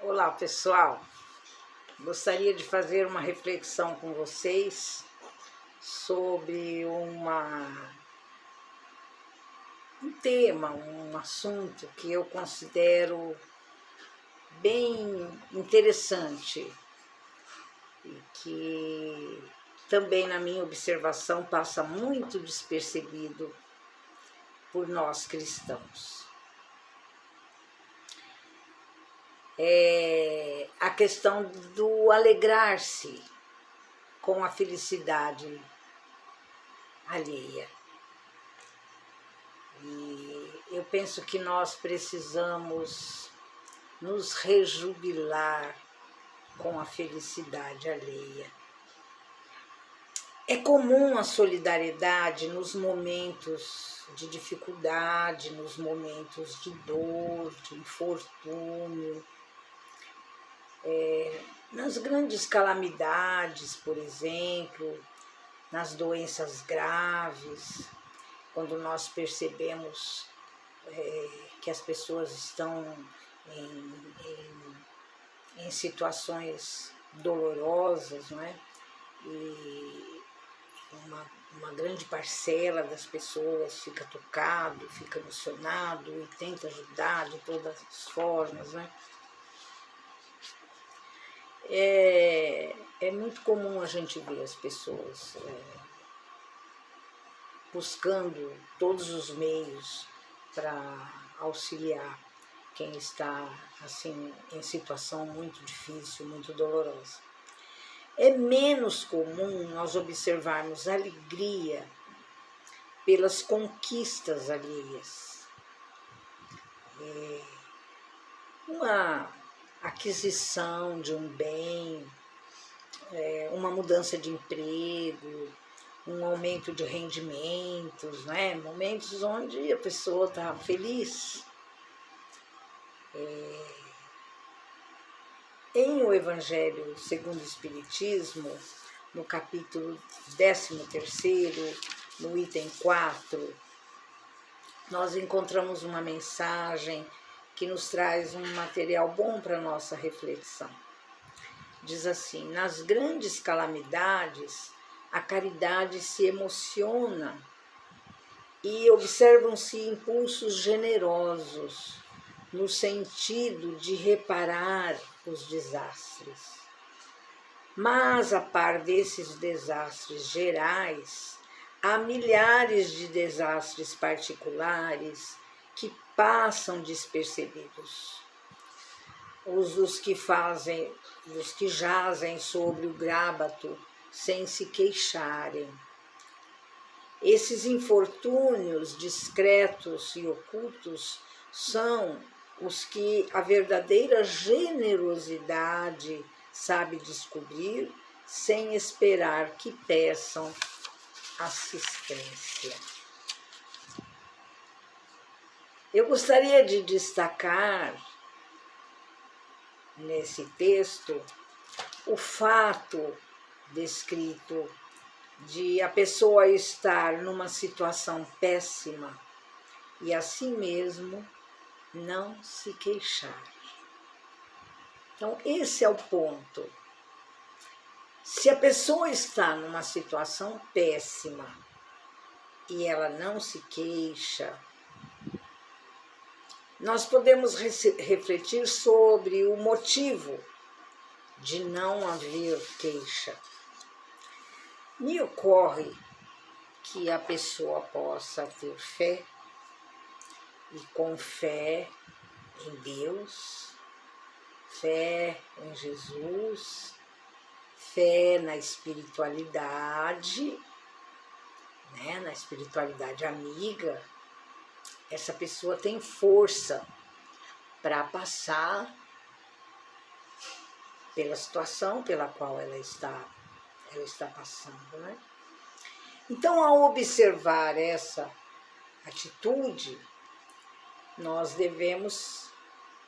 Olá pessoal, gostaria de fazer uma reflexão com vocês sobre um tema, um assunto que eu considero bem interessante e que também na minha observação passa muito despercebido por nós cristãos. É a questão do alegrar-se com a felicidade alheia. E eu penso que nós precisamos nos rejubilar com a felicidade alheia. É comum a solidariedade nos momentos de dificuldade, nos momentos de dor, de infortúnio, nas grandes calamidades, por exemplo, nas doenças graves, quando nós percebemos que as pessoas estão em situações dolorosas, não é? E uma grande parcela das pessoas fica tocado, fica emocionado e tenta ajudar de todas as formas, né? É muito comum a gente ver as pessoas buscando todos os meios para auxiliar quem está assim em situação muito difícil, muito dolorosa. É menos comum nós observarmos alegria pelas conquistas alheias. Uma aquisição de um bem, uma mudança de emprego, um aumento de rendimentos, né? Momentos onde a pessoa está feliz. Em O Evangelho segundo o Espiritismo, no capítulo 13º, no item 4, nós encontramos uma mensagem que nos traz um material bom para a nossa reflexão. Diz assim: nas grandes calamidades, a caridade se emociona e observam-se impulsos generosos no sentido de reparar os desastres. Mas, a par desses desastres gerais, há milhares de desastres particulares que passam despercebidos. Os que jazem sobre o grábato sem se queixarem. Esses infortúnios discretos e ocultos são os que a verdadeira generosidade sabe descobrir sem esperar que peçam assistência. Eu gostaria de destacar nesse texto o fato descrito de a pessoa estar numa situação péssima e assim mesmo não se queixar. Então, esse é o ponto. Se a pessoa está numa situação péssima e ela não se queixa, nós podemos refletir sobre o motivo de não haver queixa. Me ocorre que a pessoa possa ter fé, e com fé em Deus, fé em Jesus, fé na espiritualidade, né, na espiritualidade amiga, essa pessoa tem força para passar pela situação pela qual ela está passando, né? Então, ao observar essa atitude, nós devemos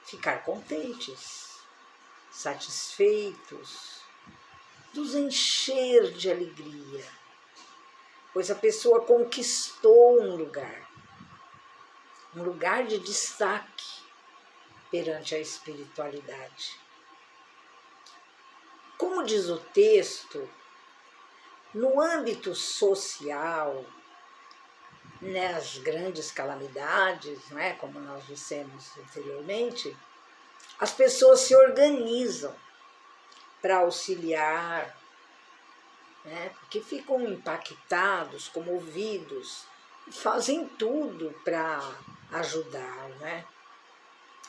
ficar contentes, satisfeitos, nos encher de alegria, pois a pessoa conquistou um lugar de destaque perante a espiritualidade. Como diz o texto, no âmbito social, nas grandes calamidades, né, como nós dissemos anteriormente, as pessoas se organizam para auxiliar, né, porque ficam impactados, comovidos, fazem tudo para ajudar, né,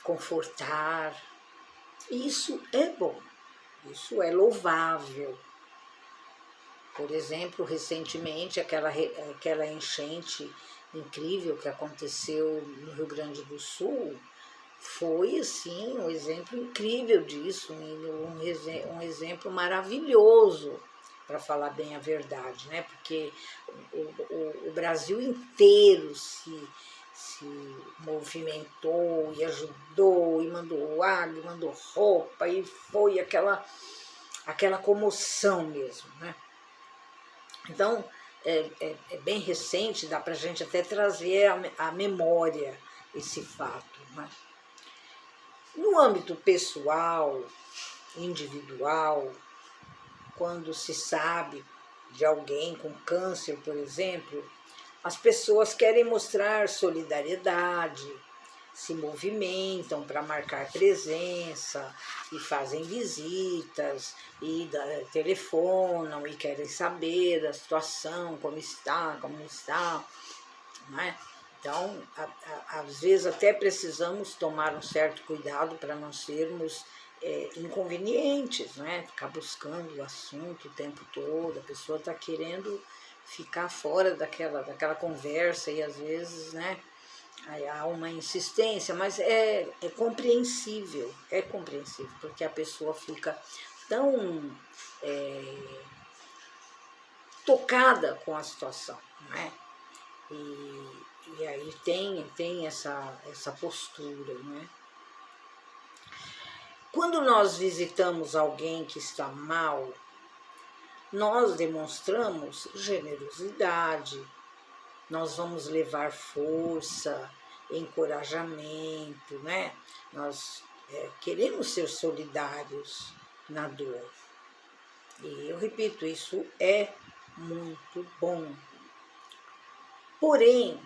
confortar. Isso é bom, isso é louvável. Por exemplo, recentemente, aquela enchente incrível que aconteceu no Rio Grande do Sul, foi, assim, um exemplo incrível disso, um exemplo maravilhoso, para falar bem a verdade, né? Porque o Brasil inteiro se movimentou e ajudou, e mandou água, e mandou roupa, e foi aquela comoção mesmo, né? Então, é bem recente, dá para a gente até trazer à memória esse fato, né? No âmbito pessoal, individual, quando se sabe de alguém com câncer, por exemplo, as pessoas querem mostrar solidariedade, se movimentam para marcar presença e fazem visitas e telefonam e querem saber da situação, como está, como não está, né? Então, às vezes até precisamos tomar um certo cuidado para não sermos inconvenientes, né? Ficar buscando o assunto o tempo todo, a pessoa está querendo ficar fora daquela conversa e às vezes, né, há uma insistência, mas é compreensível, porque a pessoa fica tão tocada com a situação, não é? E aí tem essa postura, não é? Quando nós visitamos alguém que está mal, nós demonstramos generosidade, nós vamos levar força, encorajamento, né? Nós queremos ser solidários na dor. E eu repito, isso é muito bom. Porém,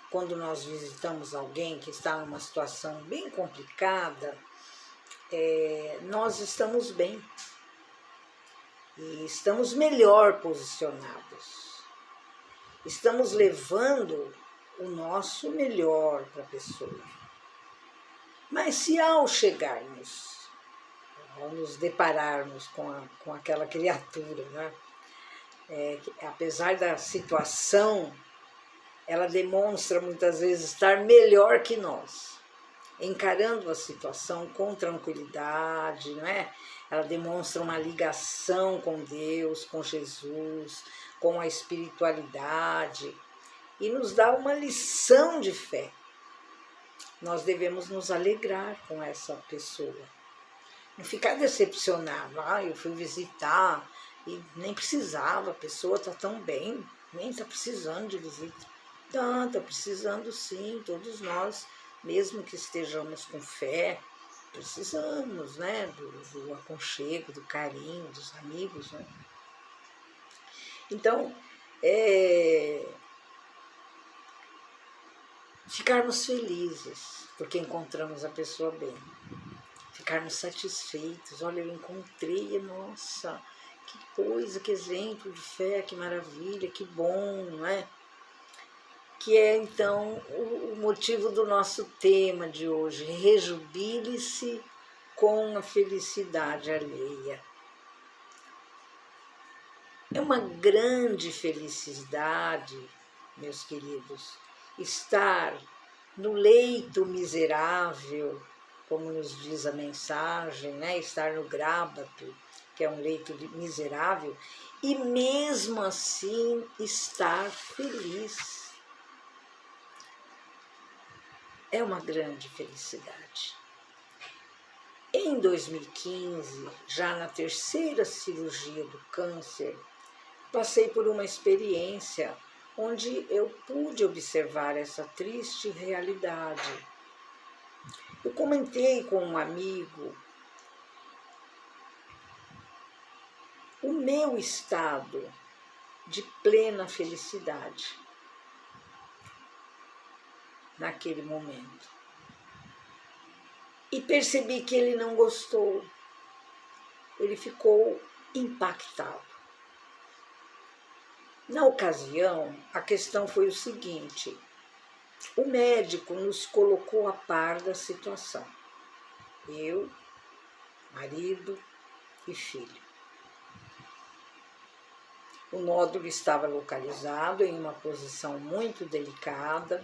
quando nós visitamos alguém que está numa situação bem complicada, nós estamos bem e estamos melhor posicionados. Estamos levando o nosso melhor para a pessoa. Mas se ao chegarmos, ao nos depararmos com aquela criatura, né, que, apesar da situação, ela demonstra muitas vezes estar melhor que nós, encarando a situação com tranquilidade, não é? Ela demonstra uma ligação com Deus, com Jesus, com a espiritualidade e nos dá uma lição de fé. Nós devemos nos alegrar com essa pessoa, não ficar decepcionado. Eu fui visitar e nem precisava, a pessoa está tão bem, nem está precisando de visita. Está precisando sim, todos nós, mesmo que estejamos com fé, precisamos, né, do aconchego, do carinho dos amigos, né? Então, ficarmos felizes porque encontramos a pessoa bem, ficarmos satisfeitos. Olha, eu encontrei, nossa, que coisa, que exemplo de fé, que maravilha, que bom, não é? Que é, então, o motivo do nosso tema de hoje, rejubile-se com a felicidade alheia. É uma grande felicidade, meus queridos, estar no leito miserável, como nos diz a mensagem, né? Estar no grábato, que é um leito miserável, e mesmo assim estar feliz. É uma grande felicidade. Em 2015, já na terceira cirurgia do câncer, passei por uma experiência onde eu pude observar essa triste realidade. Eu comentei com um amigo meu estado de plena felicidade naquele momento. E percebi que ele não gostou, ele ficou impactado. Na ocasião, a questão foi o seguinte: o médico nos colocou a par da situação, eu, marido e filho. O nódulo estava localizado em uma posição muito delicada,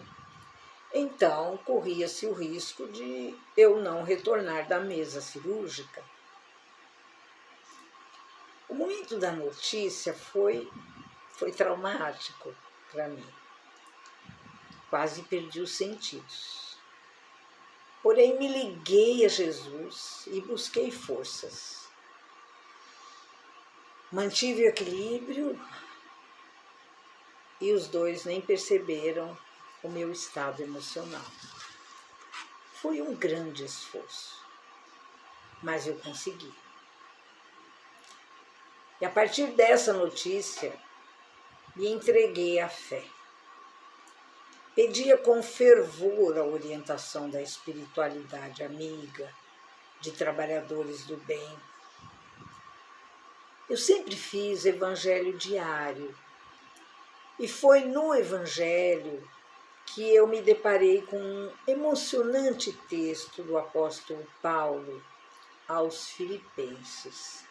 então corria-se o risco de eu não retornar da mesa cirúrgica. O momento da notícia foi traumático para mim. Quase perdi os sentidos. Porém, me liguei a Jesus e busquei forças. Mantive o equilíbrio e os dois nem perceberam o meu estado emocional. Foi um grande esforço, mas eu consegui. E a partir dessa notícia, me entreguei à fé. Pedia com fervor a orientação da espiritualidade amiga, de trabalhadores do bem. Eu sempre fiz evangelho diário, e foi no evangelho que eu me deparei com um emocionante texto do apóstolo Paulo aos Filipenses.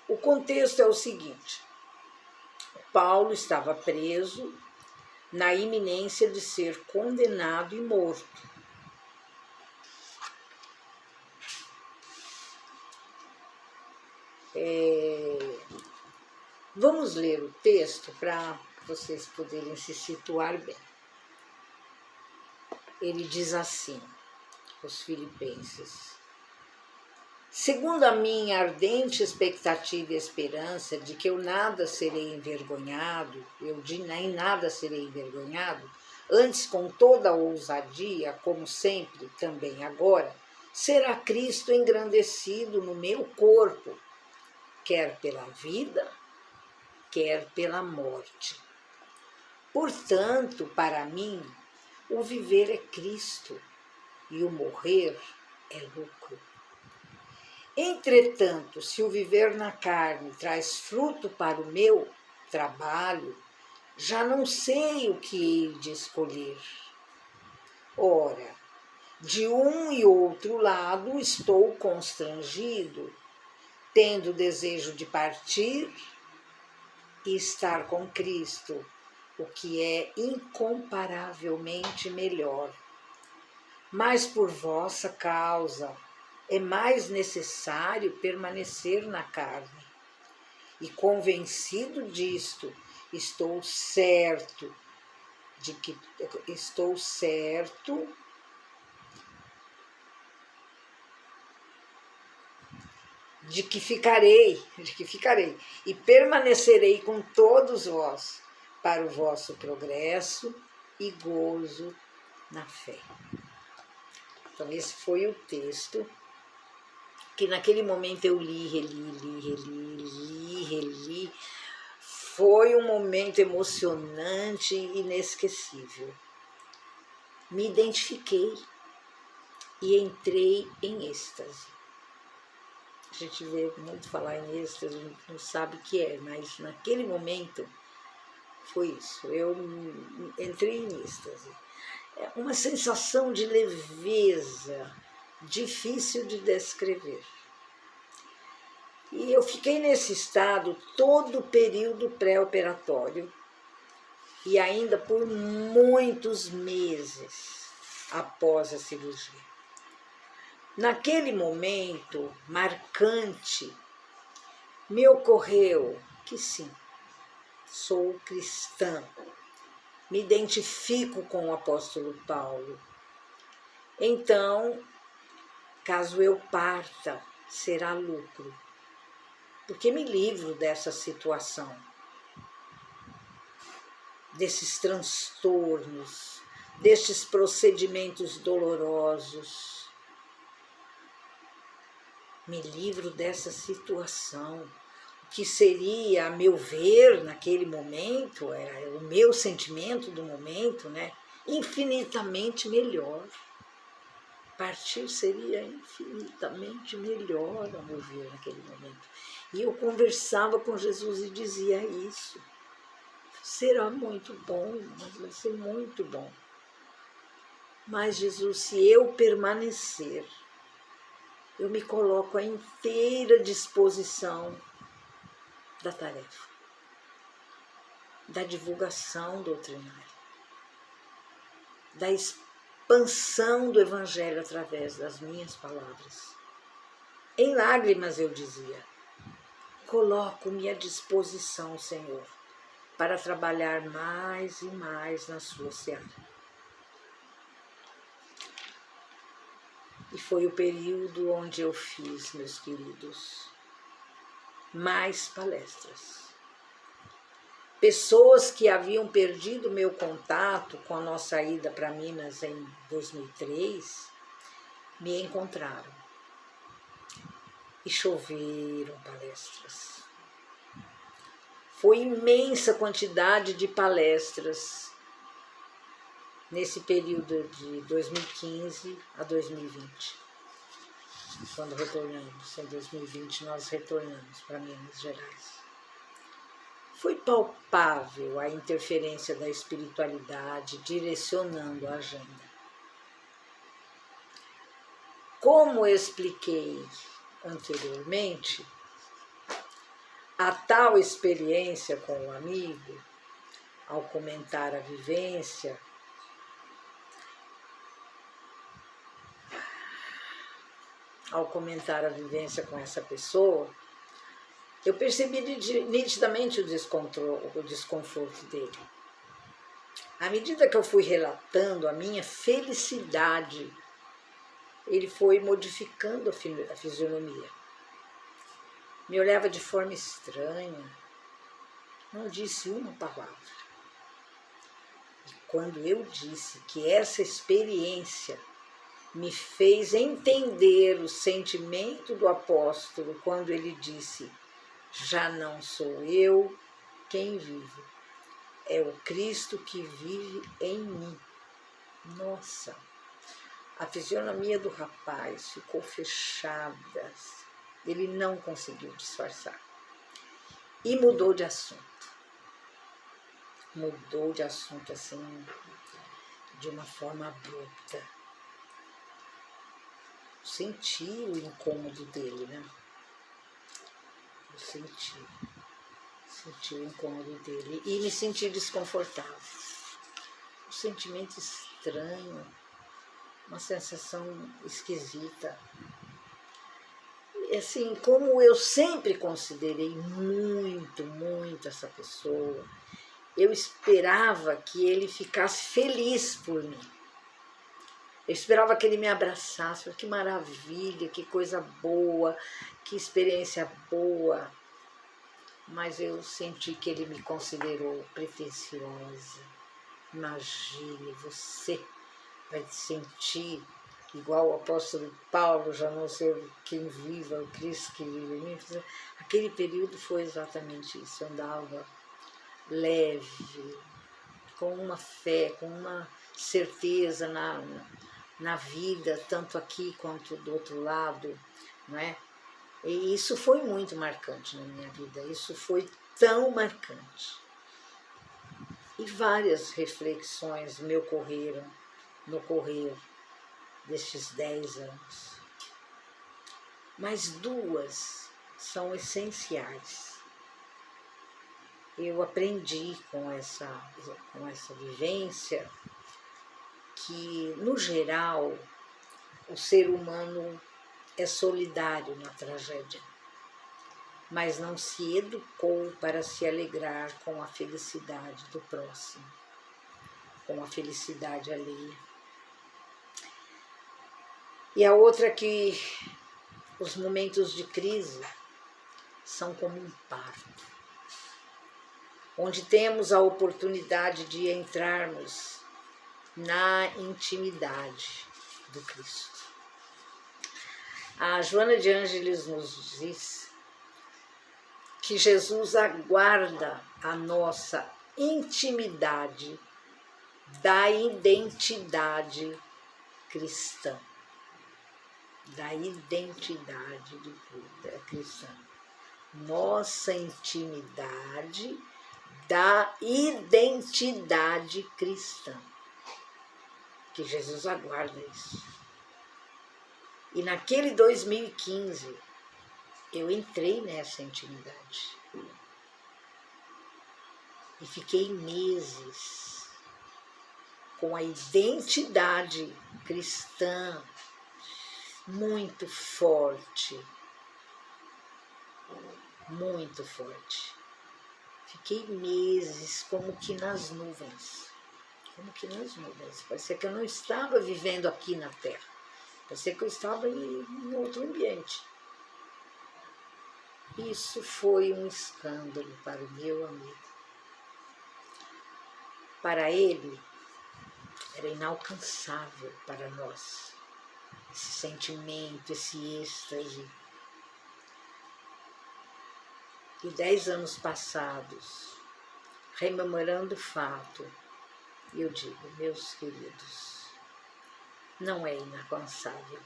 O contexto é o seguinte: Paulo estava preso na iminência de ser condenado e morto. Vamos ler o texto para vocês poderem se situar bem. Ele diz assim, os Filipenses: segundo a minha ardente expectativa e esperança de que eu nada serei envergonhado, em nada serei envergonhado, antes com toda a ousadia, como sempre, também agora, será Cristo engrandecido no meu corpo, quer pela vida, quer pela morte. Portanto, para mim, o viver é Cristo e o morrer é lucro. Entretanto, se o viver na carne traz fruto para o meu trabalho, já não sei o que hei de escolher. Ora, de um e outro lado estou constrangido, tendo desejo de partir e estar com Cristo, o que é incomparavelmente melhor. Mas por vossa causa é mais necessário permanecer na carne. E convencido disto, estou certo de que ficarei e permanecerei com todos vós para o vosso progresso e gozo na fé. Então esse foi o texto que naquele momento eu reli. Foi um momento emocionante e inesquecível. Me identifiquei e entrei em êxtase. A gente vê muito falar em êxtase, não sabe o que é, mas naquele momento foi isso. Eu entrei em êxtase. É uma sensação de leveza, difícil de descrever. E eu fiquei nesse estado todo o período pré-operatório e ainda por muitos meses após a cirurgia. Naquele momento marcante, me ocorreu que sim, sou cristã, me identifico com o apóstolo Paulo. Então, caso eu parta, será lucro, porque me livro dessa situação, desses transtornos, destes procedimentos dolorosos. Me livro dessa situação. O que seria, a meu ver, naquele momento, era o meu sentimento do momento, né? Infinitamente melhor. Partir seria infinitamente melhor, a meu ver, naquele momento. E eu conversava com Jesus e dizia isso. Será muito bom, mas vai ser muito bom. Mas, Jesus, se eu permanecer, eu me coloco à inteira disposição da tarefa, da divulgação doutrinária, da expansão do Evangelho através das minhas palavras. Em lágrimas eu dizia, coloco-me à disposição, Senhor, para trabalhar mais e mais na sua seara. E foi o período onde eu fiz, meus queridos, mais palestras. Pessoas que haviam perdido meu contato com a nossa ida para Minas em 2003, me encontraram. E choveram palestras. Foi imensa quantidade de palestras nesse período de 2015 a 2020. Quando retornamos, em 2020 nós retornamos para Minas Gerais. Foi palpável a interferência da espiritualidade direcionando a agenda. Como expliquei anteriormente, a tal experiência com o amigo, ao comentar a vivência, com essa pessoa, eu percebi nitidamente o desconforto dele. À medida que eu fui relatando a minha felicidade, ele foi modificando a fisionomia. Me olhava de forma estranha, não disse uma palavra. E quando eu disse que essa experiência me fez entender o sentimento do apóstolo quando ele disse: já não sou eu quem vive, é o Cristo que vive em mim. Nossa, a fisionomia do rapaz ficou fechada, ele não conseguiu disfarçar. E mudou de assunto. Mudou de assunto assim, de uma forma abrupta. Senti o incômodo dele, né? Eu senti o incômodo dele e me senti desconfortável. Um sentimento estranho, uma sensação esquisita. Assim, como eu sempre considerei muito essa pessoa, eu esperava que ele ficasse feliz por mim. Eu esperava que ele me abraçasse, que maravilha, que coisa boa, que experiência boa. Mas eu senti que ele me considerou pretensiosa. Imagine, você vai se sentir igual o apóstolo Paulo, já não sei quem viva, o Cristo que vive em mim. Aquele período foi exatamente isso. Eu andava leve, com uma fé, com uma certeza na vida, tanto aqui quanto do outro lado, não é? E isso foi muito marcante na minha vida, isso foi tão marcante. E várias reflexões me ocorreram no correr destes 10 anos. Mas duas são essenciais. Eu aprendi com essa vivência que, no geral, o ser humano é solidário na tragédia, mas não se educou para se alegrar com a felicidade do próximo, com a felicidade alheia. E a outra é que os momentos de crise são como um parto, onde temos a oportunidade de entrarmos na intimidade do Cristo. A Joana de Ângeles nos diz que Jesus aguarda a nossa intimidade da identidade cristã. Da identidade de vida cristã. Nossa intimidade da identidade cristã. Que Jesus aguarda isso. E naquele 2015, eu entrei nessa intimidade. E fiquei meses com a identidade cristã muito forte. Muito forte. Fiquei meses como que nas nuvens. Como que nas nuvens. Parecia que eu não estava vivendo aqui na Terra. Parecia que eu estava em outro ambiente. Isso foi um escândalo para o meu amigo. Para ele, era inalcançável para nós. Esse sentimento, esse êxtase. E 10 anos passados, rememorando o fato, eu digo, meus queridos, não é inalcançável.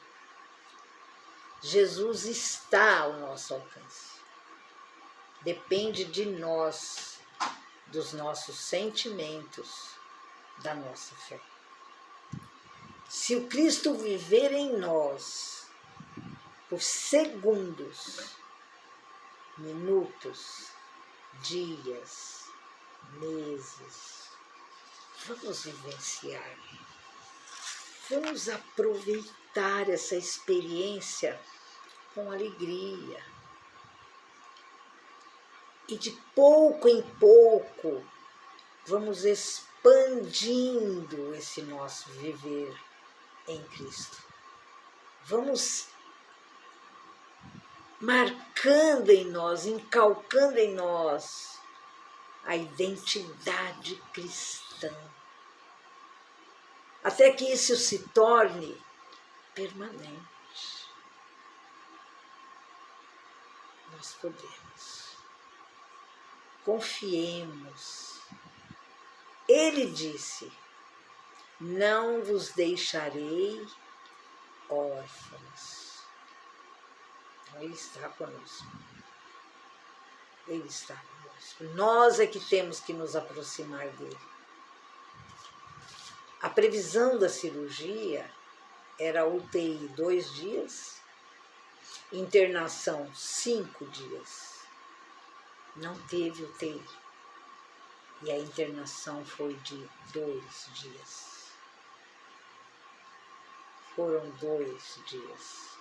Jesus está ao nosso alcance. Depende de nós, dos nossos sentimentos, da nossa fé. Se o Cristo viver em nós, por segundos, minutos, dias, meses, vamos vivenciar, vamos aproveitar essa experiência com alegria. E de pouco em pouco, vamos expandindo esse nosso viver em Cristo. Vamos marcando em nós, encalcando em nós a identidade cristã. Até que isso se torne permanente. Nós podemos. Confiemos. Ele disse, não vos deixarei órfãos. Ele está conosco. Ele está conosco. Nós é que temos que nos aproximar dele. A previsão da cirurgia era UTI 2 dias, internação 5 dias. Não teve UTI. E a internação foi de 2 dias. Foram 2 dias.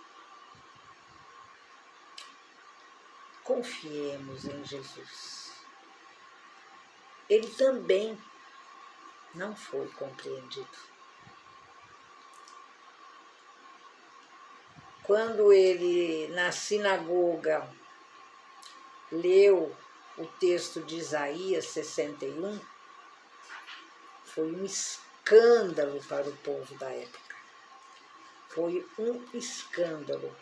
Confiemos em Jesus. Ele também não foi compreendido. Quando ele, na sinagoga, leu o texto de Isaías 61, foi um escândalo para o povo da época. Foi um escândalo.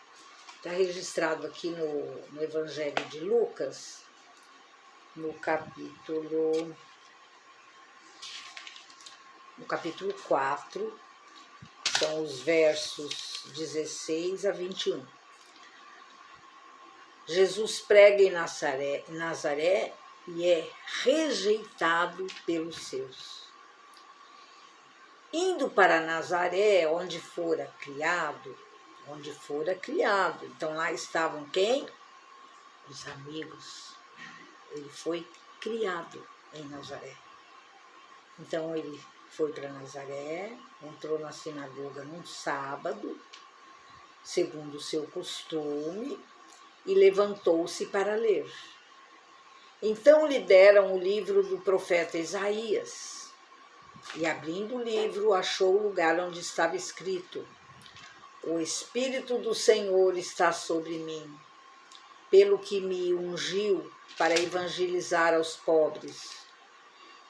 Está registrado aqui no Evangelho de Lucas, no capítulo 4, são os versos 16 a 21. Jesus prega em Nazaré e é rejeitado pelos seus. Indo para Nazaré, onde fora criado, então lá estavam quem? Os amigos. Ele foi criado em Nazaré. Então ele foi para Nazaré, entrou na sinagoga num sábado, segundo o seu costume, e levantou-se para ler. Então lhe deram o livro do profeta Isaías, e abrindo o livro, achou o lugar onde estava escrito: O Espírito do Senhor está sobre mim, pelo que me ungiu para evangelizar aos pobres.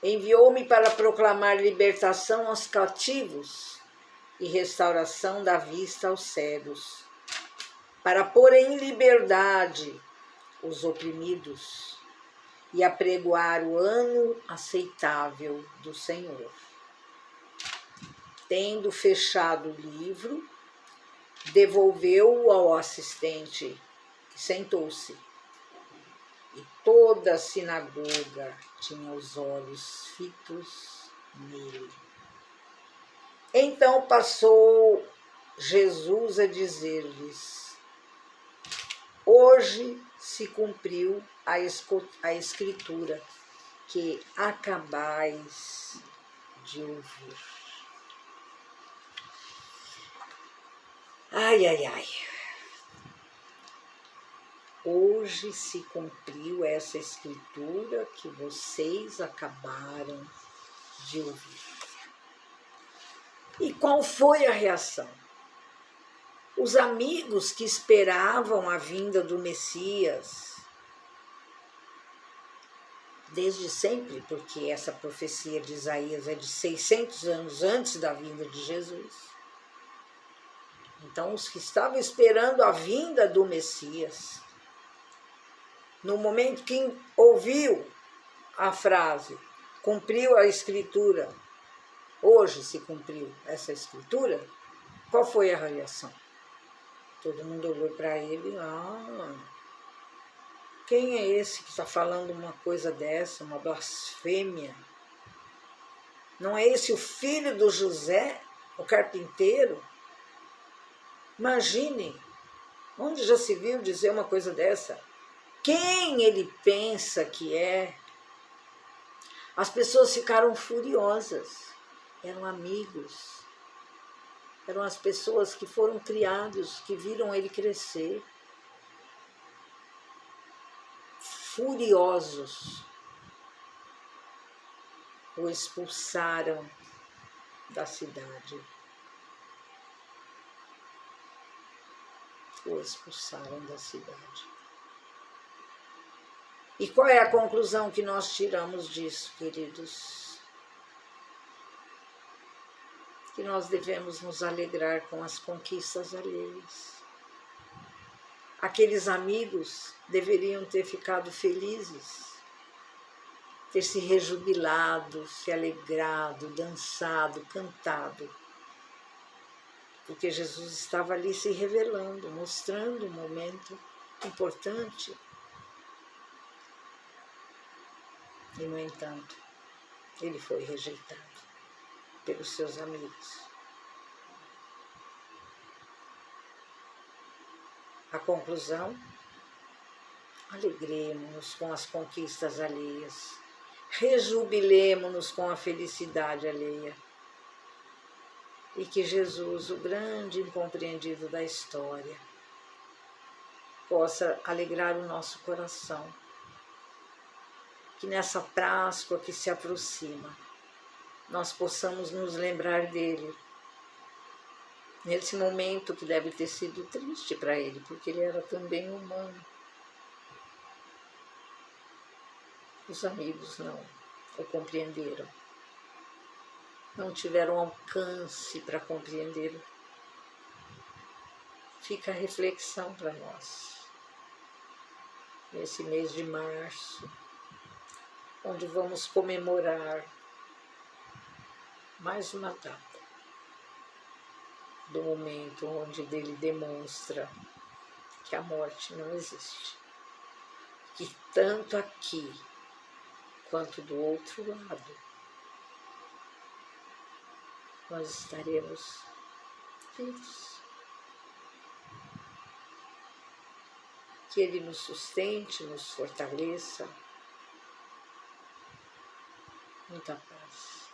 Enviou-me para proclamar libertação aos cativos e restauração da vista aos cegos, para pôr em liberdade os oprimidos e apregoar o ano aceitável do Senhor. Tendo fechado o livro, devolveu-o ao assistente e sentou-se. E toda a sinagoga tinha os olhos fitos nele. Então passou Jesus a dizer-lhes: hoje se cumpriu a escritura que acabais de ouvir. Ai, ai, ai. Hoje se cumpriu essa escritura que vocês acabaram de ouvir. E qual foi a reação? Os amigos que esperavam a vinda do Messias, desde sempre, porque essa profecia de Isaías é de 600 anos antes da vinda de Jesus. Então, os que estavam esperando a vinda do Messias, no momento que ouviu a frase, cumpriu a escritura, hoje se cumpriu essa escritura, qual foi a reação? Todo mundo olhou para ele, quem é esse que está falando uma coisa dessa, uma blasfêmia? Não é esse o filho do José, o carpinteiro? Imagine, onde já se viu dizer uma coisa dessa? Quem ele pensa que é? As pessoas ficaram furiosas, eram amigos, eram as pessoas que foram criados, que viram ele crescer. Furiosos, o expulsaram da cidade. O expulsaram da cidade. E qual é a conclusão que nós tiramos disso, queridos? Que nós devemos nos alegrar com as conquistas alheias. Aqueles amigos deveriam ter ficado felizes, ter se rejubilado, se alegrado, dançado, cantado, porque Jesus estava ali se revelando, mostrando um momento importante. E, no entanto, ele foi rejeitado pelos seus amigos. A conclusão? Alegremos-nos com as conquistas alheias, rejubilemo-nos com a felicidade alheia. E que Jesus, o grande incompreendido da história, possa alegrar o nosso coração. Que nessa Páscoa que se aproxima, nós possamos nos lembrar dele, nesse momento que deve ter sido triste para ele, porque ele era também humano. Os amigos não o compreenderam, não tiveram alcance para compreendê-lo. Fica a reflexão para nós, nesse mês de março, onde vamos comemorar mais uma data do momento onde ele demonstra que a morte não existe, que tanto aqui quanto do outro lado nós estaremos vivos. Que ele nos sustente, nos fortaleça. Muita paz.